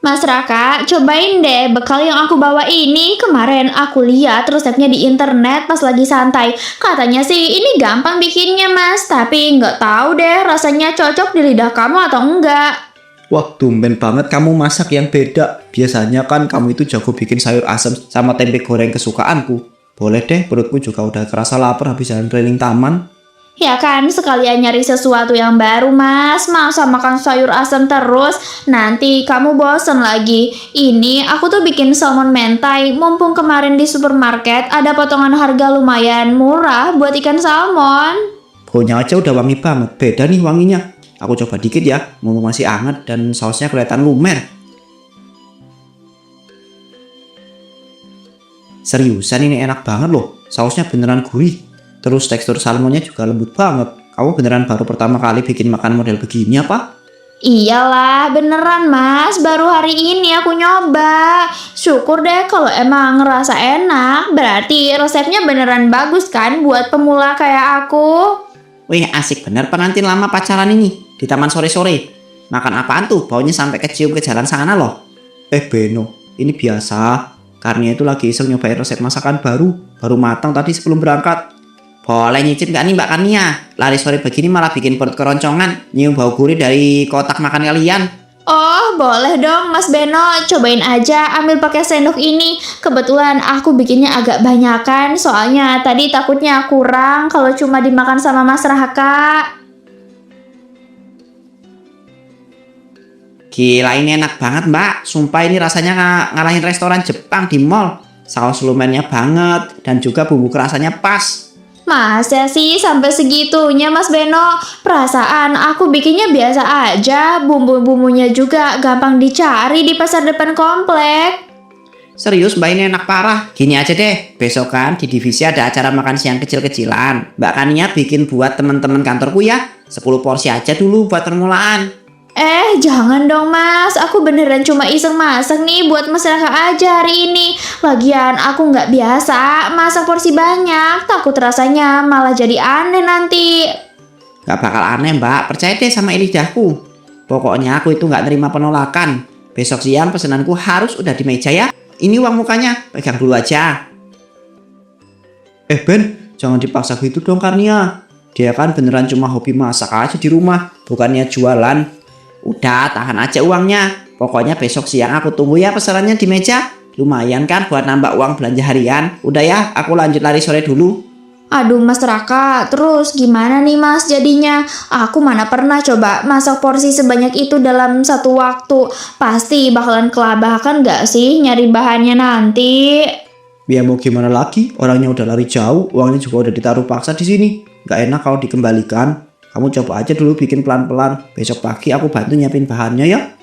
Mas Raka, cobain deh bekal yang aku bawa ini. Kemarin aku lihat resepnya di internet pas lagi santai. Katanya sih ini gampang bikinnya mas, tapi nggak tahu deh rasanya cocok di lidah kamu atau enggak. Wah, tumben banget kamu masak yang beda. Biasanya kan kamu itu jago bikin sayur asem sama tempe goreng kesukaanku. Boleh deh, perutku juga udah kerasa lapar habis jalan keliling taman. Ya kan, sekalian nyari sesuatu yang baru mas. Masa makan sayur asam terus, nanti kamu bosen lagi. Ini aku tuh bikin salmon mentai. Mumpung kemarin di supermarket ada potongan harga lumayan murah buat ikan salmon. Baunya aja udah wangi banget. Beda nih wanginya. Aku coba dikit ya, mumpung masih hangat dan sausnya kelihatan lumer. Seriusan ini enak banget loh. Sausnya beneran gurih. Terus tekstur salmonnya juga lembut banget. Kamu beneran baru pertama kali bikin makan model begini apa? Iyalah, beneran mas. Baru hari ini aku nyoba. Syukur deh kalau emang ngerasa enak. Berarti resepnya beneran bagus kan buat pemula kayak aku. Wih, asik bener pengantin lama pacaran ini. Di taman sore-sore. Makan apaan tuh? Baunya sampai kecium ke jalan sana loh. Beno, ini biasa. Karena itu lagi iseng nyobain resep masakan baru. Baru matang tadi sebelum berangkat. Boleh nyicip gak nih Mbak Kania? Lari sore begini malah bikin perut keroncongan. Nyium bau gurih dari kotak makan kalian. Oh, boleh dong Mas Beno. Cobain aja ambil pakai sendok ini. Kebetulan aku bikinnya agak banyakan. Soalnya tadi takutnya kurang kalau cuma dimakan sama Mas Raka. Gila ini enak banget Mbak. Sumpah ini rasanya ngalahin restoran Jepang di mall. Saus lumennya banget. Dan juga bumbu kerasanya pas. Masa sih sampai segitunya Mas Beno? Perasaan aku bikinnya biasa aja. Bumbu-bumbunya juga gampang dicari di pasar depan komplek. Serius Mbak ini enak parah. Gini aja deh. Besok kan di divisi ada acara makan siang kecil-kecilan. Mbak Kania bikin buat teman-teman kantorku ya. 10 porsi aja dulu buat permulaan. Jangan dong mas, aku beneran cuma iseng masak nih buat Mas Raka aja hari ini. Lagian aku nggak biasa masak porsi banyak, takut rasanya malah jadi aneh nanti. Gak bakal aneh Mbak. Percaya deh sama lidahku. Pokoknya aku itu gak terima penolakan. Besok siang pesananku harus udah di meja ya. Ini uang mukanya. Pegang dulu aja. Ben, jangan dipaksa gitu dong Karnia. Dia kan beneran cuma hobi masak aja di rumah. Bukannya jualan. Udah tahan aja uangnya. Pokoknya besok siang aku tunggu ya pesanannya di meja. Lumayan kan buat nambah uang belanja harian. Udah ya, aku lanjut lari sore dulu. Aduh Mas Raka, terus gimana nih Mas jadinya? Aku mana pernah coba masak porsi sebanyak itu dalam satu waktu. Pasti bakalan kelabakan gak sih nyari bahannya nanti? Ya mau gimana lagi? Orangnya udah lari jauh, uangnya juga udah ditaruh paksa di sini. Gak enak kalau dikembalikan. Kamu coba aja dulu bikin pelan-pelan. Besok pagi aku bantu nyiapin bahannya ya.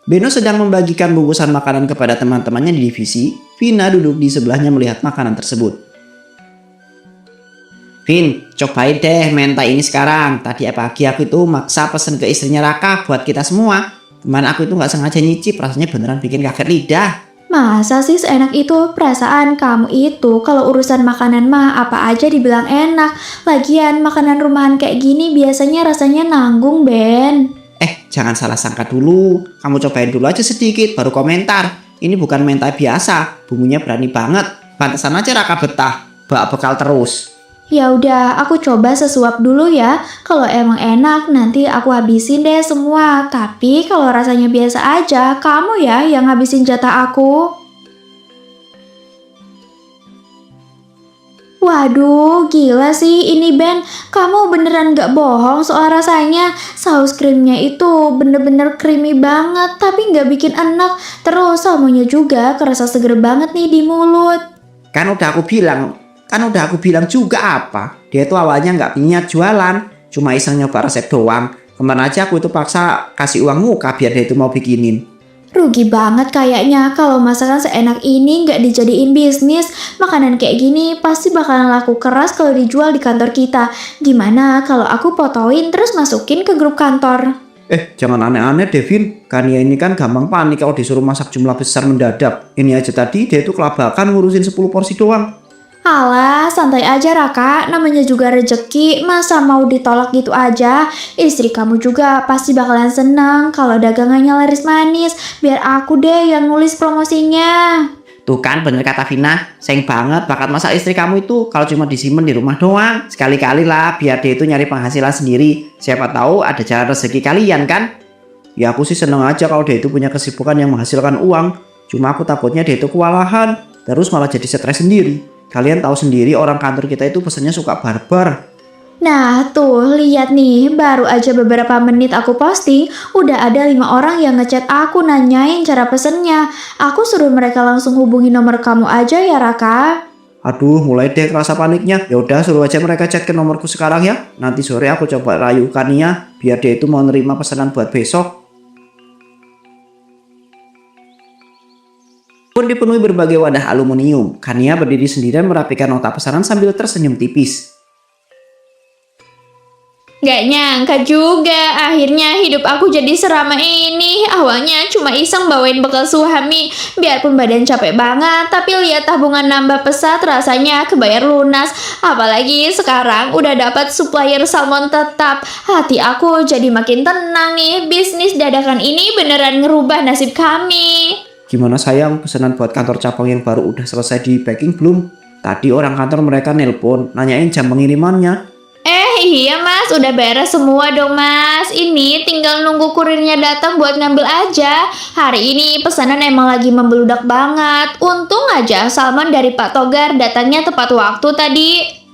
Beno sedang membagikan bungkusan makanan kepada teman-temannya di divisi. Vina duduk di sebelahnya melihat makanan tersebut. Vin, cobain deh mentai ini sekarang. Tadi pagi aku itu maksa pesen ke istrinya Raka buat kita semua. Cuman aku itu gak sengaja nyicip, rasanya beneran bikin kaget lidah. Masa sih seenak itu? Perasaan kamu itu kalau urusan makanan mah apa aja dibilang enak. Lagian makanan rumahan kayak gini biasanya rasanya nanggung Ben. Jangan salah sangka dulu. Kamu cobain dulu aja sedikit, baru komentar. Ini bukan mentai biasa, bumbunya berani banget. Pantesan aja Raka betah, bawa bekal terus. Ya udah, aku coba sesuap dulu ya. Kalau emang enak, nanti aku habisin deh semua. Tapi kalau rasanya biasa aja, kamu ya yang habisin jatah aku. Waduh, gila sih ini Ben. Kamu beneran gak bohong soal rasanya. Saus krimnya itu bener-bener creamy banget, tapi gak bikin enak. Terus salmonnya juga kerasa seger banget nih di mulut. Kan udah aku bilang juga apa. Dia itu awalnya nggak niat jualan, cuma iseng nyoba resep doang. Kemarin aja aku itu paksa kasih uang muka biar dia itu mau bikinin. Rugi banget kayaknya kalau masakan seenak ini nggak dijadiin bisnis. Makanan kayak gini pasti bakalan laku keras kalau dijual di kantor kita. Gimana kalau aku fotoin terus masukin ke grup kantor? Jangan aneh-aneh Devin. Kania ini kan gampang panik kalau disuruh masak jumlah besar mendadak. Ini aja tadi dia itu kelabakan ngurusin 10 porsi doang. Alah, santai aja Raka, namanya juga rejeki, masa mau ditolak gitu aja? Istri kamu juga pasti bakalan seneng kalau dagangannya laris manis, biar aku deh yang nulis promosinya. Tuh kan bener kata Vina, sayang banget bakat masak istri kamu itu kalau cuma disimpan di rumah doang. Sekali-kali lah biar dia itu nyari penghasilan sendiri. Siapa tahu ada jalan rezeki kalian kan? Ya aku sih seneng aja kalau dia itu punya kesibukan yang menghasilkan uang. Cuma aku takutnya dia itu kewalahan, terus malah jadi stres sendiri. Kalian tahu sendiri orang kantor kita itu pesennya suka barbar. Nah tuh, lihat nih, baru aja beberapa menit aku posting, udah ada 5 orang yang ngechat aku nanyain cara pesennya. Aku suruh mereka langsung hubungi nomor kamu aja ya Raka. Aduh, mulai deh kerasa paniknya. Ya udah suruh aja mereka chat ke nomorku sekarang ya. Nanti sore aku coba rayu Kania biar dia itu mau nerima pesanan buat besok. Pun dipenuhi berbagai wadah aluminium. Kania berdiri sendirian merapikan nota pesanan sambil tersenyum tipis. Gak nyangka juga, akhirnya hidup aku jadi seramai ini. Awalnya cuma iseng bawain bekal suami, biarpun badan capek banget, tapi lihat tabungan nambah pesat rasanya kebayar lunas. Apalagi sekarang udah dapat supplier salmon tetap. Hati aku jadi makin tenang nih, bisnis dadakan ini beneran ngerubah nasib kami. Gimana sayang, pesanan buat kantor cabang yang baru udah selesai di packing belum? Tadi orang kantor mereka nelpon, nanyain jam pengirimannya. Iya mas, udah beres semua dong mas. Ini tinggal nunggu kurirnya datang buat ngambil aja. Hari ini pesanan emang lagi membeludak banget. Untung aja salmon dari Pak Togar datangnya tepat waktu tadi.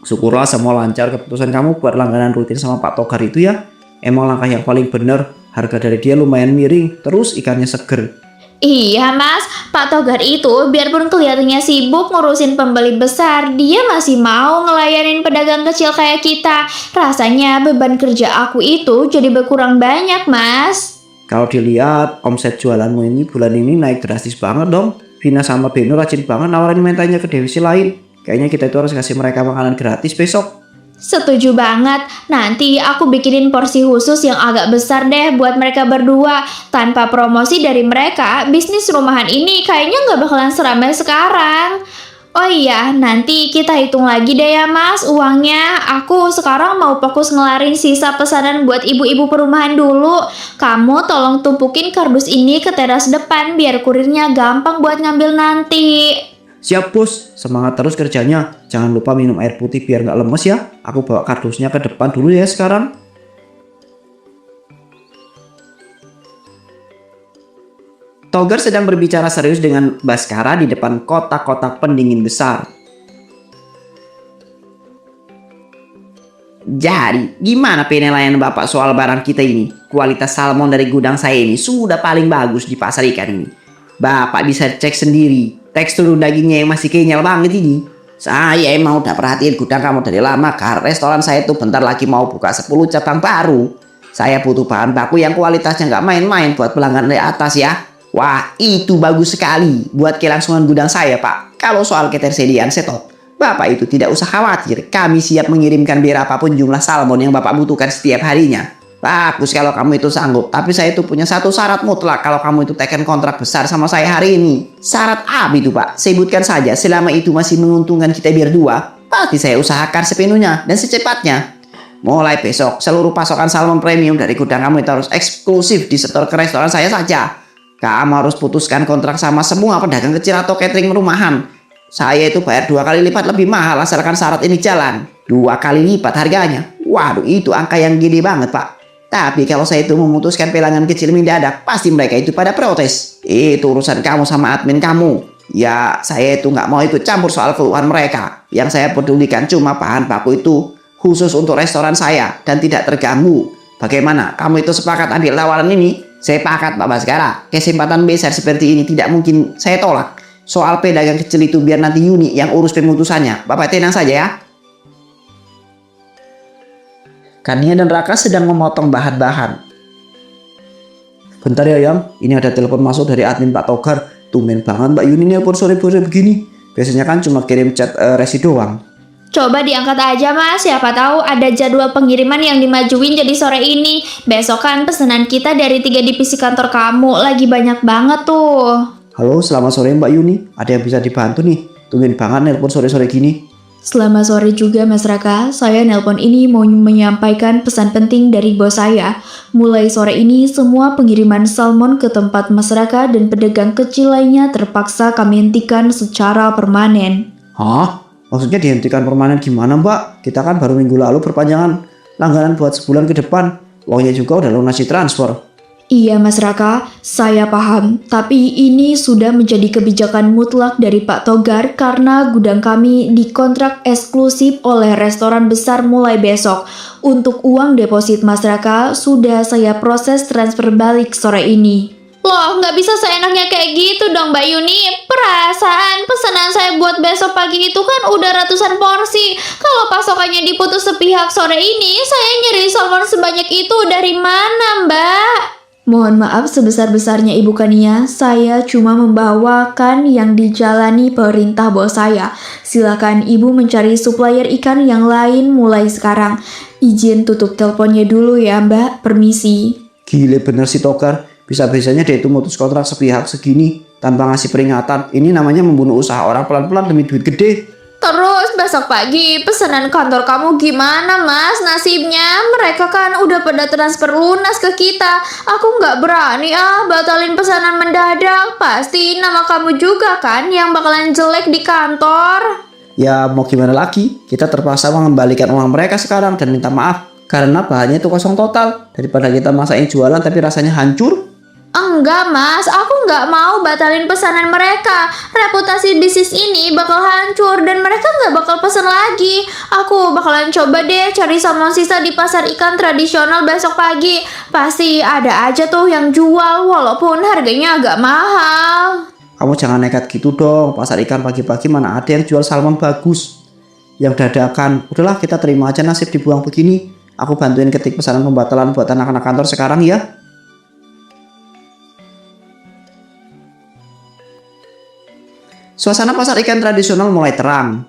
Syukurlah semua lancar. Keputusan kamu buat langganan rutin sama Pak Togar itu ya. Emang langkah yang paling bener. Harga dari dia lumayan miring, terus ikannya seger. Iya mas, Pak Togar itu biarpun kelihatannya sibuk ngurusin pembeli besar, dia masih mau ngelayanin pedagang kecil kayak kita. Rasanya beban kerja aku itu jadi berkurang banyak mas. Kalau dilihat omset jualanmu ini bulan ini naik drastis banget dong. Vina sama Beno rajin banget nawarin mentanya ke divisi lain. Kayaknya kita itu harus kasih mereka makanan gratis besok. Setuju banget, nanti aku bikinin porsi khusus yang agak besar deh buat mereka berdua. Tanpa promosi dari mereka, bisnis rumahan ini kayaknya nggak bakalan seramai sekarang. Oh iya, nanti kita hitung lagi deh ya mas uangnya. Aku sekarang mau fokus ngelarin sisa pesanan buat ibu-ibu perumahan dulu. Kamu tolong tumpukin kardus ini ke teras depan biar kurirnya gampang buat ngambil nanti. Siap bos, semangat terus kerjanya. Jangan lupa minum air putih biar nggak lemes ya. Aku bawa kardusnya ke depan dulu ya sekarang. Togar sedang berbicara serius dengan Baskara di depan kotak-kotak pendingin besar. Jadi, gimana penilaian Bapak soal barang kita ini? Kualitas salmon dari gudang saya ini sudah paling bagus di pasar ikan ini. Bapak bisa cek sendiri. Tekstur dagingnya yang masih kenyal banget ini. Saya emang udah perhatiin gudang kamu dari lama karena restoran saya tuh bentar lagi mau buka 10 cabang baru. Saya butuh bahan baku yang kualitasnya nggak main-main buat pelanggan dari atas ya. Wah itu bagus sekali buat kelangsungan gudang saya Pak. Kalau soal ketersediaan stok, Bapak itu tidak usah khawatir. Kami siap mengirimkan berapapun jumlah salmon yang Bapak butuhkan setiap harinya. Bagus kalau kamu itu sanggup. Tapi saya itu punya satu syarat mutlak kalau kamu itu teken kontrak besar sama saya hari ini. Syarat apa itu Pak? Sebutkan saja. Selama itu masih menguntungkan kita berdua, pasti saya usahakan sepenuhnya dan secepatnya. Mulai besok seluruh pasokan salmon premium dari gudang kamu itu harus eksklusif disetor ke restoran saya saja. Kamu harus putuskan kontrak sama semua pedagang kecil atau catering rumahan. Saya itu bayar 2 kali lipat lebih mahal asalkan syarat ini jalan. 2 kali lipat harganya. Waduh itu angka yang gede banget Pak. Tapi kalau saya itu memutuskan pelanggan kecil mendadak, pasti mereka itu pada protes. Itu urusan kamu sama admin kamu. Ya, saya itu nggak mau ikut campur soal keluhan mereka. Yang saya pedulikan cuma bahan baku itu khusus untuk restoran saya dan tidak terganggu. Bagaimana? Kamu itu sepakat ambil tawaran ini? Saya sepakat Pak Baskara. Kesempatan besar seperti ini tidak mungkin saya tolak. Soal pedagang kecil itu biar nanti Yuni yang urus pemutusannya. Bapak tenang saja ya. Kania dan Raka sedang memotong bahan-bahan. Bentar ya Yang, ini ada telepon masuk dari admin Pak Togar. Tumben banget Mbak Yuni nelpon sore-sore begini. Biasanya kan cuma kirim chat resi doang. Coba diangkat aja mas, siapa tahu ada jadwal pengiriman yang dimajuin jadi sore ini. Besok kan pesanan kita dari 3 divisi kantor kamu lagi banyak banget tuh. Halo, selamat sore Mbak Yuni. Ada yang bisa dibantu nih? Tumben banget nelpon sore-sore gini. Selamat sore juga Mas Raka, saya nelpon ini mau menyampaikan pesan penting dari bos saya. Mulai sore ini semua pengiriman salmon ke tempat Mas Raka dan pedagang kecil lainnya terpaksa kami hentikan secara permanen. Hah? Maksudnya dihentikan permanen gimana mbak? Kita kan baru minggu lalu perpanjangan langganan buat sebulan ke depan. Uangnya juga udah lunasi transfer. Iya Mas Raka, saya paham, tapi ini sudah menjadi kebijakan mutlak dari Pak Togar karena gudang kami dikontrak eksklusif oleh restoran besar mulai besok. Untuk uang deposit Mas Raka, sudah saya proses transfer balik sore ini. Loh, nggak bisa seenaknya kayak gitu dong Mbak Yuni. Perasaan pesanan saya buat besok pagi itu kan udah ratusan porsi. Kalau pasokannya diputus sepihak sore ini, saya nyari salmon sebanyak itu dari mana Mbak? Mohon maaf sebesar-besarnya Ibu Kania, saya cuma membawakan yang dijalani perintah bos saya. Silakan Ibu mencari supplier ikan yang lain mulai sekarang. Izin tutup teleponnya dulu ya Mbak, permisi. Gile bener si Togar. Bisa-bisanya dia itu mutus kontrak sepihak segini tanpa ngasih peringatan. Ini namanya membunuh usaha orang pelan-pelan demi duit gede. Terus besok pagi pesanan kantor kamu gimana Mas nasibnya? Mereka kan udah pada transfer lunas ke kita. Aku nggak berani batalin pesanan mendadak. Pasti nama kamu juga kan yang bakalan jelek di kantor. Ya mau gimana lagi? Kita terpaksa mengembalikan uang mereka sekarang dan minta maaf. Karena bahannya itu kosong total. Daripada kita maksain jualan tapi rasanya hancur. Enggak Mas, aku nggak mau batalin pesanan mereka. Reputasi bisnis ini bakal hancur dan mereka nggak bakal pesan lagi. Aku bakalan coba deh cari salmon sisa di pasar ikan tradisional besok pagi. Pasti ada aja tuh yang jual walaupun harganya agak mahal. Kamu jangan nekat gitu dong. Pasar ikan pagi-pagi mana ada yang jual salmon bagus. Yang dadakan. Udahlah kita terima aja nasib dibuang begini. Aku bantuin ketik pesanan pembatalan buat anak-anak kantor sekarang ya. Suasana pasar ikan tradisional mulai terang.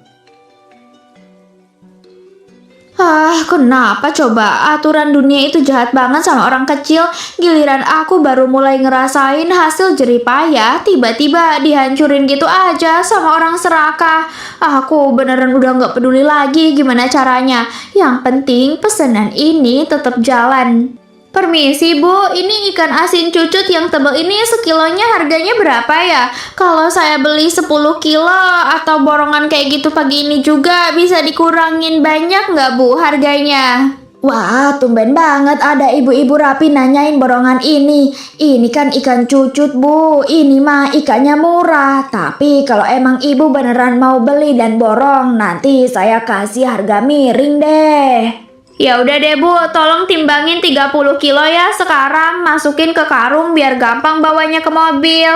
Kenapa coba? Aturan dunia itu jahat banget sama orang kecil. Giliran aku baru mulai ngerasain hasil jeripayah, tiba-tiba dihancurin gitu aja sama orang serakah. Aku beneran udah nggak peduli lagi gimana caranya. Yang penting pesanan ini tetap jalan. Permisi Bu, ini ikan asin cucut yang tebal ini sekilonya harganya berapa ya? Kalau saya beli 10 kilo atau borongan kayak gitu pagi ini juga bisa dikurangin banyak nggak Bu harganya? Wah, tumben banget ada ibu-ibu rapi nanyain borongan ini. Ini kan ikan cucut Bu, ini mah ikannya murah. Tapi kalau emang ibu beneran mau beli dan borong, nanti saya kasih harga miring deh. Ya udah deh Bu, tolong timbangin 30 kilo ya sekarang, masukin ke karung biar gampang bawanya ke mobil.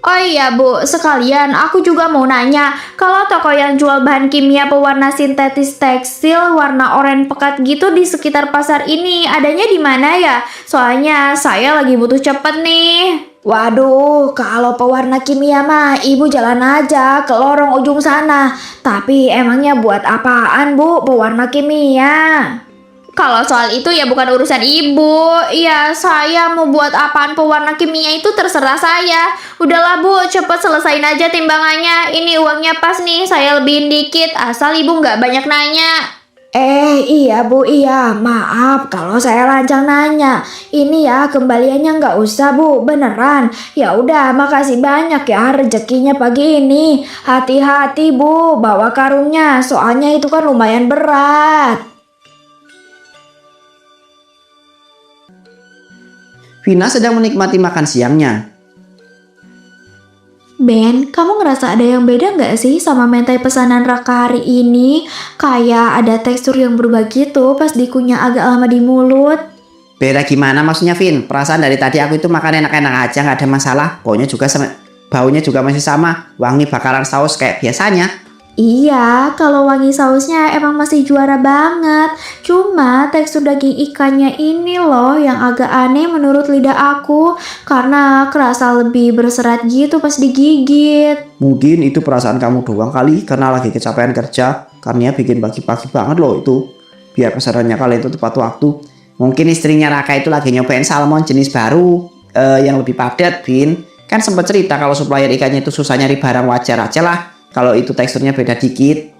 Oh iya Bu, sekalian aku juga mau nanya, kalau toko yang jual bahan kimia pewarna sintetis tekstil warna oranye pekat gitu di sekitar pasar ini adanya di mana ya? Soalnya saya lagi butuh cepet nih. Waduh, kalau pewarna kimia mah ibu jalan aja ke lorong ujung sana. Tapi emangnya buat apaan Bu pewarna kimia? Kalau soal itu ya bukan urusan ibu. Ya saya mau buat apaan pewarna kimia itu terserah saya. Udahlah Bu, cepet selesain aja timbangannya. Ini uangnya pas nih, saya lebihin dikit. Asal ibu nggak banyak nanya. Iya Bu, iya. Maaf kalau saya lancang nanya. Ini ya kembaliannya nggak usah Bu, beneran. Ya udah, makasih banyak ya rezekinya pagi ini. Hati-hati Bu, bawa karungnya. Soalnya itu kan lumayan berat. Vina sedang menikmati makan siangnya. Ben, kamu ngerasa ada yang beda nggak sih sama mentai pesanan Raka hari ini? Kayak ada tekstur yang berubah gitu pas dikunyah agak lama di mulut. Beda gimana maksudnya Vin? Perasaan dari tadi aku itu makan enak-enak aja, nggak ada masalah. Baunya juga masih sama, wangi bakaran saus kayak biasanya. Iya, kalau wangi sausnya emang masih juara banget. Cuma tekstur daging ikannya ini loh yang agak aneh menurut lidah aku. Karena kerasa lebih berserat gitu pas digigit. Mungkin itu perasaan kamu doang kali karena lagi kecapean kerja. Karena bikin pagi-pagi banget loh itu. Biar pesanannya kalian itu tepat waktu. Mungkin istrinya Raka itu lagi nyobain salmon jenis baru yang lebih padat, Vin. Kan sempat cerita kalau supplier ikannya itu susah nyari barang, wajar aja lah kalau itu teksturnya beda dikit.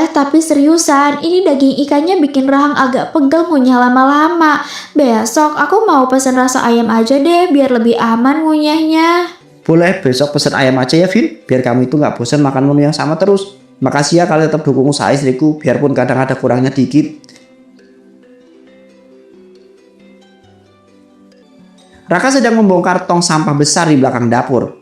Tapi seriusan, ini daging ikannya bikin rahang agak pegel ngunyah lama-lama. Besok aku mau pesan rasa ayam aja deh, biar lebih aman ngunyahnya. Boleh besok pesen ayam aja ya Vin, biar kamu itu nggak bosan makan menu yang sama terus. Makasih ya kalian tetap dukung usaha istriku, biarpun kadang ada kurangnya dikit. Raka sedang membongkar tong sampah besar di belakang dapur.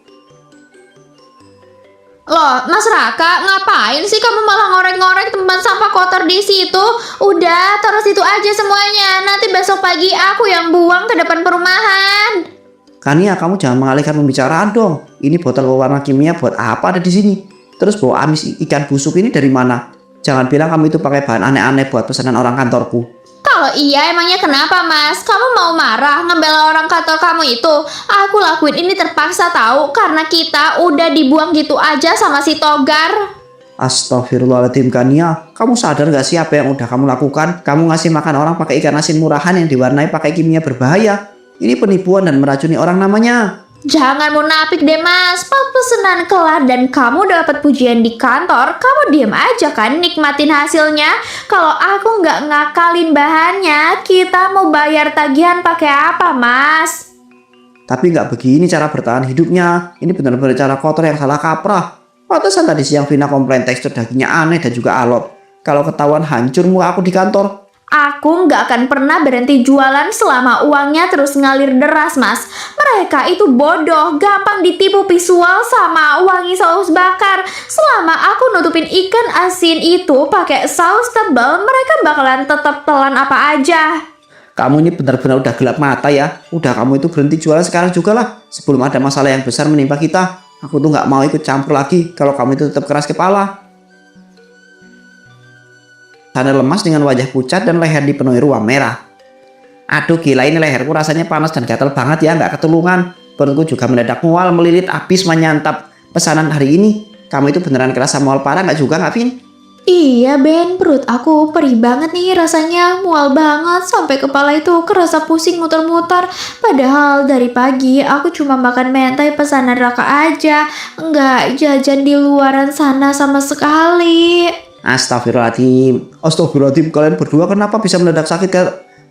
Loh, Mas Raka, ngapain sih kamu malah ngorek-ngorek tempat sampah kotor di situ? Udah, taruh situ aja semuanya. Nanti besok pagi aku yang buang ke depan perumahan. Kania, kamu jangan mengalihkan pembicaraan dong. Ini botol pewarna kimia buat apa ada di sini? Terus bau amis ikan busuk ini dari mana? Jangan bilang kamu itu pakai bahan aneh-aneh buat pesanan orang kantorku. Kalau iya, emangnya kenapa, Mas? Kamu mau marah ngebela orang kantor kamu itu? Aku lakuin ini terpaksa tahu karena kita udah dibuang gitu aja sama si Togar. Astagfirullahaladzim Kania, kamu sadar gak sih apa yang udah kamu lakukan? Kamu ngasih makan orang pakai ikan asin murahan yang diwarnai pakai kimia berbahaya. Ini penipuan dan meracuni orang namanya. Jangan munafik deh, Mas. Pesanan kelar dan kamu dapat pujian di kantor, kamu diam aja kan nikmatin hasilnya. Kalau aku nggak ngakalin bahannya, kita mau bayar tagihan pakai apa, Mas? Tapi nggak begini cara bertahan hidupnya. Ini benar-benar cara kotor yang salah kaprah. Pantesan tadi siang Vina komplain tekstur dagingnya aneh dan juga alot. Kalau ketahuan hancur muka aku di kantor. Aku nggak akan pernah berhenti jualan selama uangnya terus ngalir deras, Mas. Mereka itu bodoh, gampang ditipu visual sama wangi saus bakar. Selama aku nutupin ikan asin itu pakai saus tebal, mereka bakalan tetap telan apa aja. Kamu ini benar-benar udah gelap mata ya. Udah kamu itu berhenti jualan sekarang juga lah. Sebelum ada masalah yang besar menimpa kita. Aku tuh nggak mau ikut campur lagi kalau kamu itu tetap keras kepala. Sana lemas dengan wajah pucat dan leher dipenuhi ruam merah. Aduh gila, ini leherku rasanya panas dan gatal banget ya, nggak ketulungan. Perutku juga mendadak mual melilit habis menyantap pesanan hari ini. Kamu itu beneran kerasa mual parah nggak juga nggak Vin? Iya Ben, perut aku perih banget nih rasanya, mual banget sampai kepala itu kerasa pusing muter-muter. Padahal dari pagi aku cuma makan mentai pesanan Raka aja, nggak jajan di luaran sana sama sekali. Astagfirullahaladzim, kalian berdua kenapa bisa mendadak sakit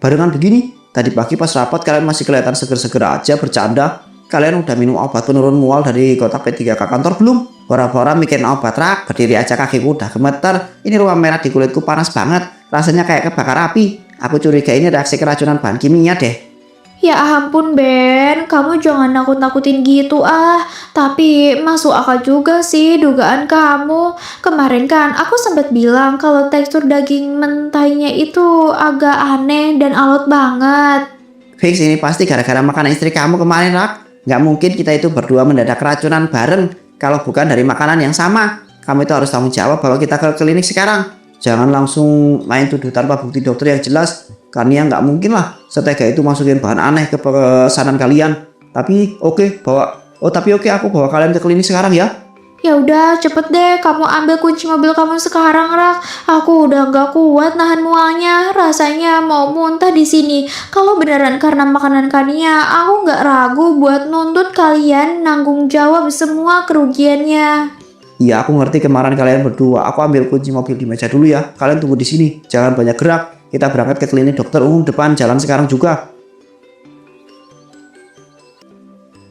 barengan begini? Tadi pagi pas rapat kalian masih kelihatan seger-seger aja bercanda. Kalian udah minum obat penurun mual dari kotak P3K kantor belum? Bora-bora mikirin obat Rak, berdiri aja kakiku udah gemeter. Ini ruam merah di kulitku panas banget, rasanya kayak kebakar api. Aku curiga ini reaksi keracunan bahan kimia deh. Ya ampun Ben, kamu jangan nakut-nakutin gitu ah. Tapi masuk akal juga sih dugaan kamu. Kemarin kan aku sempat bilang kalau tekstur daging mentainya itu agak aneh dan alot banget. Fix ini pasti gara-gara makanan istri kamu kemarin Rak. Nggak mungkin kita itu berdua mendadak keracunan bareng kalau bukan dari makanan yang sama. Kamu itu harus tanggung jawab bahwa kita ke klinik sekarang. Jangan langsung main tuduh tanpa bukti dokter yang jelas. Karena nggak mungkin lah setega itu masukin bahan aneh ke pesanan kalian. Tapi oke, aku bawa kalian ke klinik sekarang ya. Ya udah cepet deh kamu ambil kunci mobil kamu sekarang Rak. Aku udah nggak kuat nahan mualnya. Rasanya mau muntah di sini. Kalau beneran karena makanan Kania, aku nggak ragu buat nuntut kalian nanggung jawab semua kerugiannya. Iya, aku ngerti kemarin kalian berdua. Aku ambil kunci mobil di meja dulu ya. Kalian tunggu di sini. Jangan banyak gerak. Kita berangkat ke klinik dokter umum depan jalan sekarang juga.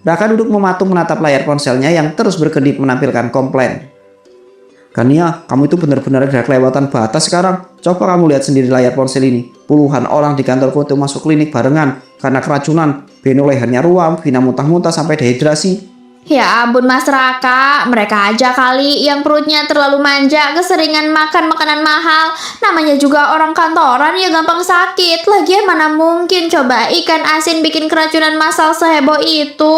Raka duduk mematung menatap layar ponselnya yang terus berkedip menampilkan komplain. Kania, kamu itu benar-benar udah kelewatan batas sekarang. Coba kamu lihat sendiri layar ponsel ini. Puluhan orang di kantorku itu masuk klinik barengan karena keracunan. Beno lehernya ruam, Vina muntah-muntah sampai dehidrasi. Ya ampun Mas Raka, mereka aja kali yang perutnya terlalu manja, keseringan makan makanan mahal. Namanya juga orang kantoran ya gampang sakit. Lagian mana mungkin coba ikan asin bikin keracunan massal seheboh itu.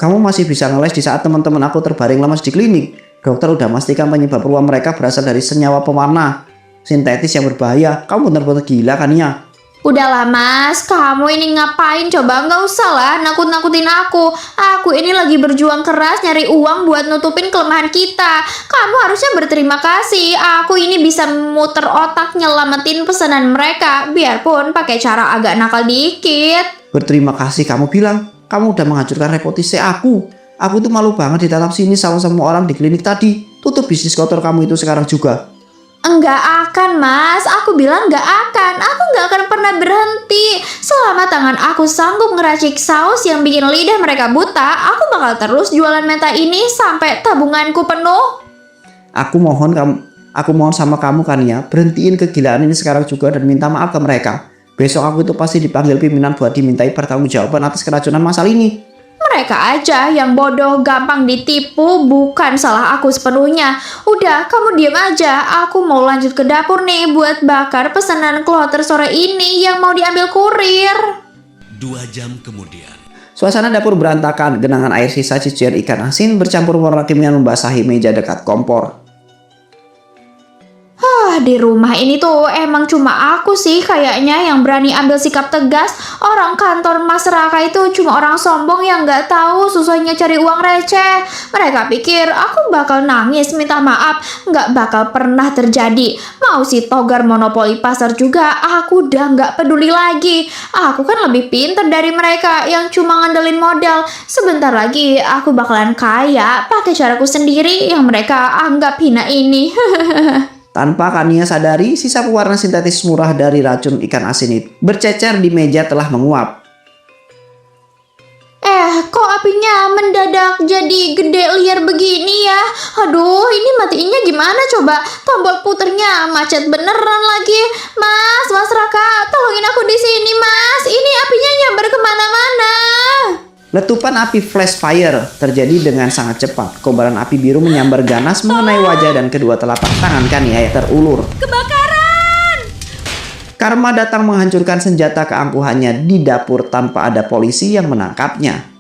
Kamu masih bisa ngeles di saat teman-teman aku terbaring lemas di klinik. Dokter udah memastikan penyebab ruam mereka berasal dari senyawa pewarna sintetis yang berbahaya. Kamu benar-benar gila kan ya? Udahlah Mas, kamu ini ngapain coba? Nggak usah lah nakut-nakutin aku. Aku ini lagi berjuang keras nyari uang buat nutupin kelemahan kita. Kamu harusnya berterima kasih. Aku ini bisa muter otak nyelamatin pesanan mereka. Biarpun pakai cara agak nakal dikit. Berterima kasih kamu bilang. Kamu udah menghancurkan reputasi aku. Aku tuh malu banget ditatap sini sama semua orang di klinik tadi. Tutup bisnis kotor kamu itu sekarang juga. Enggak akan, Mas. Aku bilang enggak akan. Aku enggak akan pernah berhenti. Selama tangan aku sanggup ngeracik saus yang bikin lidah mereka buta, aku bakal terus jualan mentai ini sampai tabunganku penuh. Aku mohon sama kamu kan ya, berhentiin kegilaan ini sekarang juga dan minta maaf ke mereka. Besok aku itu pasti dipanggil pimpinan buat dimintai pertanggungjawaban atas keracunan masal ini. Mereka aja yang bodoh, gampang ditipu, bukan salah aku sepenuhnya. Udah, kamu diam aja. Aku mau lanjut ke dapur nih buat bakar pesanan kloter sore ini yang mau diambil kurir. 2 jam kemudian. Suasana dapur berantakan, genangan air sisa cucian ikan asin bercampur warna kimia membasahi meja dekat kompor. Di rumah ini tuh emang cuma aku sih kayaknya yang berani ambil sikap tegas. Orang kantor Mas Raka itu cuma orang sombong yang nggak tahu susahnya cari uang receh. Mereka pikir aku bakal nangis minta maaf, nggak bakal pernah terjadi. Mau si Togar monopoli pasar juga, aku udah nggak peduli lagi. Aku kan lebih pintar dari mereka yang cuma ngandelin modal. Sebentar lagi aku bakalan kaya pakai caraku sendiri yang mereka anggap hina ini. Tanpa Kania sadari, sisa pewarna sintetis murah dari racun ikan asin itu bercecer di meja telah menguap. Kok apinya mendadak jadi gede liar begini ya? Aduh, ini matiinnya gimana coba? Tombol puternya macet beneran lagi. Mas Raka, tolongin aku di sini, Mas. Ini apinya nyambar kemana-mana. Letupan api flash fire terjadi dengan sangat cepat. Kobaran api biru menyambar ganas mengenai wajah dan kedua telapak tangan Kania terulur. Kebakaran! Karma datang menghancurkan senjata keangkuhannya di dapur tanpa ada polisi yang menangkapnya.